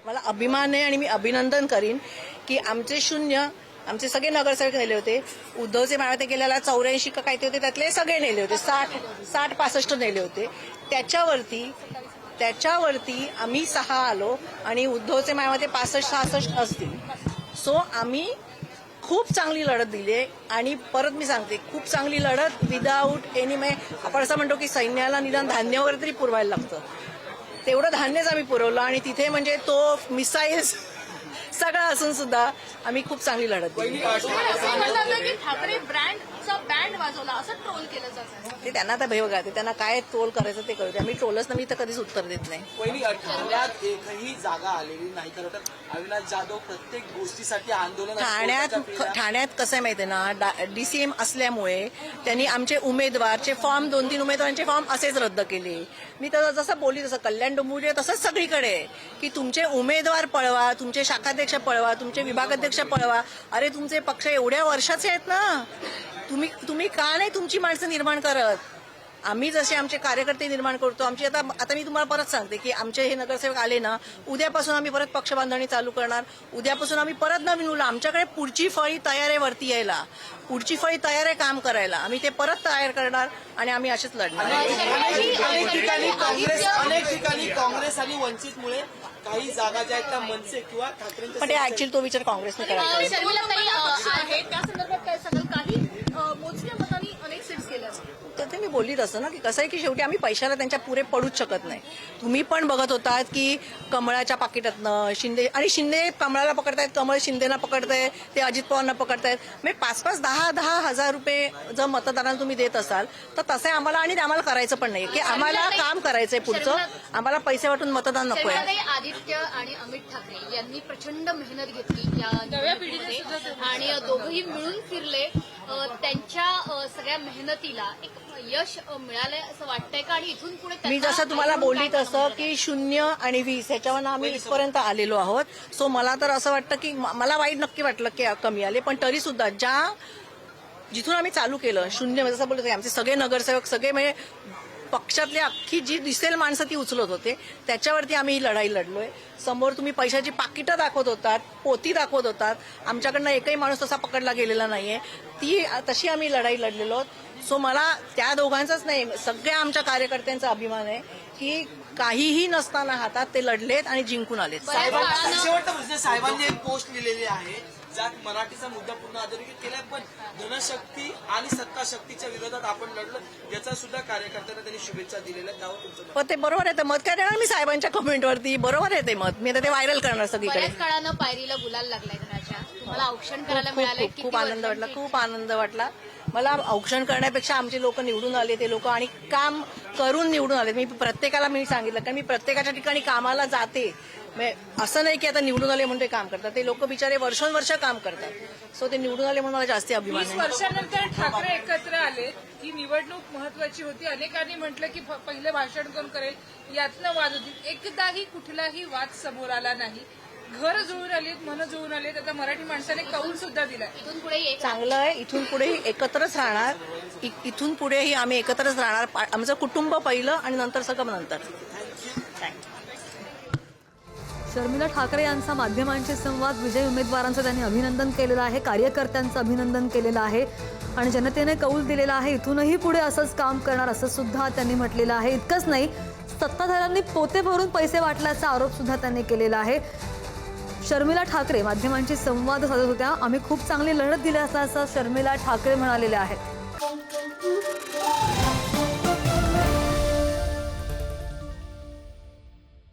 मला अभिमान आहे आणि मी अभिनंदन करीन की आमचे सगळे नगरसेवक नेले होते. उद्धवचे मावळते गेल्याला 84 का काय ते होते, त्यातले सगळे नेले होते. 60-65 नेले होते. त्याच्यावरती आम्ही 6 आलो आणि उद्धवचे मावळते 65-66 असतील. सो आम्ही खूप चांगली लढत दिली आहे. आणि परत मी सांगते, खूप चांगली लढत विदाऊट एनी आपण असं म्हणतो की सैन्याला निदान धान्य वगैरे तरी पुरवायला लागतं, तेवढं धान्यच आम्ही पुरवलं. आणि तिथे म्हणजे तो मिसाईल्स सगळं असून सुद्धा आम्ही खूप चांगली लढत दिली. ठाकरे ब्रँडचा बँड वाजवला असं ट्रोल केलं जातं. ते त्यांना आता बघा, ते त्यांना काय ट्रोल करायचं ते कळते. आम्ही ट्रोलच ना, मी तर कधीच उत्तर देत नाही. पहिली ठाण्यात एकही जागा आलेली नाही. खरं तर अविनाश जाधव प्रत्येक गोष्टीसाठी आंदोलन ठाण्यात कसं आहे माहितीये ना, DCM असल्यामुळे त्यांनी आमचे उमेदवारचे फॉर्म 2-3 उमेदवारांचे फॉर्म असेच रद्द केले. मी तर जसं बोलली तसं कल्याण डोंबिवली तसंच सगळीकडे की तुमचे उमेदवार पळवा, तुमचे शाखाध्यक्ष पळवा, तुमचे विभागाध्यक्ष पळवा. अरे तुमचे पक्ष एवढ्या वर्षाचे आहेत ना, तुम्ही का नाही तुमची माणसं निर्माण करत? आम्ही जसे आमचे कार्यकर्ते निर्माण करतो. आमची आता मी तुम्हाला परत सांगते की आमचे हे नगरसेवक आले ना, उद्यापासून आम्ही परत पक्ष बांधणी चालू करणार. उद्यापासून आम्ही परत नवीन मुलं, आमच्याकडे पुढची फळी तयार आहे वरती यायला, पुढची फळी तयार आहे काम करायला. आम्ही ते परत तयार करणार आणि आम्ही असेच लढणार. अनेक ठिकाणी काँग्रेस आणि वंचितमुळे काही जागा ज्या आहेत त्या मनसे किंवा ठाकरेंच्या, पण ते ऍक्च्युअली तो विचार काँग्रेसने करायचा. त्या संदर्भात काय सांगाल? काही मोजक्या मतांनी अनेक सीट्स केल्या. तर ते मी बोलली तसं ना की कसं आहे की शेवटी आम्ही पैशाला त्यांच्या पुरे पडूच शकत नाही. तुम्ही पण बघत होतात की कमळाच्या पाकिटातनं शिंदे कमळाला पकडतायत, कमळ शिंदेना पकडतायत, ते अजित पवारांना पकडतायत. म्हणजे 5-5, 10-10 हजार रुपये जर मतदारांना तुम्ही देत असाल तर तसं आम्हाला करायचं पण नाही की आम्हाला काम करायचंय पुढचं, आम्हाला पैसे वाटून मतदान नको आहे. आदित्य आणि अमित ठाकरे यांनी प्रचंड मेहनत घेतली या नव्या पिढीमध्ये आणि दोघंही मिळून फिरले. त्यांच्या सगळ्या मेहनतीला एक यश मिळालंय असं वाटतंय का? आणि इथून पुढे मी जसं तुम्हाला बोलली तसं की 0 आणि 20 ह्याच्यावर आम्ही इथपर्यंत आलेलो आहोत. सो मला तर असं वाटतं की मला वाईट नक्की वाटलं की कमी आले, पण तरी सुद्धा जिथून आम्ही चालू केलं 0, जसं बोलतो आमचे सगळे नगरसेवक सगळे म्हणजे पक्षातली अख्खी जी दिसेल माणसं ती उचलत होते, त्याच्यावरती आम्ही ही लढाई लढलोय. समोर तुम्ही पैशाची पाकिटं दाखवत होतात, पोती दाखवत होतात, आमच्याकडनं एकही माणूस तसा पकडला गेलेला नाहीये. तशी आम्ही लढाई लढलेलो. सो मला त्या दोघांचाच नाही, सगळ्या आमच्या कार्यकर्त्यांचा अभिमान आहे की काहीही नसताना हातात ते लढलेत आणि जिंकून आलेत. साहेबांनी एक पोस्ट लिहिलेली आहे ज्यात मराठीचा मुद्दा पूर्ण अधोरेखित केलाय, पण धनशक्ती आणि सत्ताशक्तीच्या विरोधात आपण लढलो याचा सुद्धा कार्यकर्त्यांना त्यांनी शुभेच्छा दिलेल्या. त्यावर तुमचं पण ते बरोबर आहे. मत काय देणार मी साहेबांच्या कमेंटवरती? बरोबर आहे ते मत, मी आता ते व्हायरल करणार सगळीकडे. बऱ्याच काळानं पायरीला गुलाल लागलाय धनाच्या. तुम्हाला औक्षण करायला मिळालंय. खूप आनंद वाटला, खूप आनंद वाटला मला. औक्षण करण्यापेक्षा आमचे लोक निवडून आले, ते लोक आणि काम करून निवडून आले. मी प्रत्येकाला सांगितलं कारण मी प्रत्येकाच्या ठिकाणी कामाला जाते. असं नाही की आता निवडून आले म्हणून ते काम करतात, ते लोक बिचारे वर्षोनवर्ष काम करतात. सो ते निवडून आले म्हणून मला जास्ती अभिमान आहे. 20 वर्षानंतर ठाकरे एकत्र आले, ही निवडणूक महत्वाची होती. अनेकांनी म्हटलं की पहिले भाषण कोण करेल, यातनं वाद होती. एकदाही कुठलाही वाद समोर आला नाही. घर जुळून आलीत, मन जुळून आलेत. आता मराठी माणसाने कौल सुद्धा दिलाय. इथून पुढे चांगलं आहे. इथून पुढेही एकत्रच राहणार. इथून पुढेही आम्ही एकत्रच राहणार. आमचं कुटुंब पहिलं आणि नंतर सगळं नंतर. शर्मिला ठाकरे यांचा माध्यमांशी संवाद, विजयी उमेदवारांचं त्यांनी अभिनंदन केलेलं आहे, कार्यकर्त्यांचं अभिनंदन केलेलं आहे आणि जनतेने कौल दिलेला आहे. इथूनही पुढे असंच काम करणार असं सुद्धा त्यांनी म्हटलेलं आहे. इतकंच नाही, सत्ताधाऱ्यांनी पोते भरून पैसे वाटल्याचा आरोप सुद्धा त्यांनी केलेला आहे. शर्मिला ठाकरे माध्यमांशी संवाद साधत होत्या. आम्ही खूप चांगली लढत दिली असल्याचं शर्मिला ठाकरे म्हणालेल्या आहेत.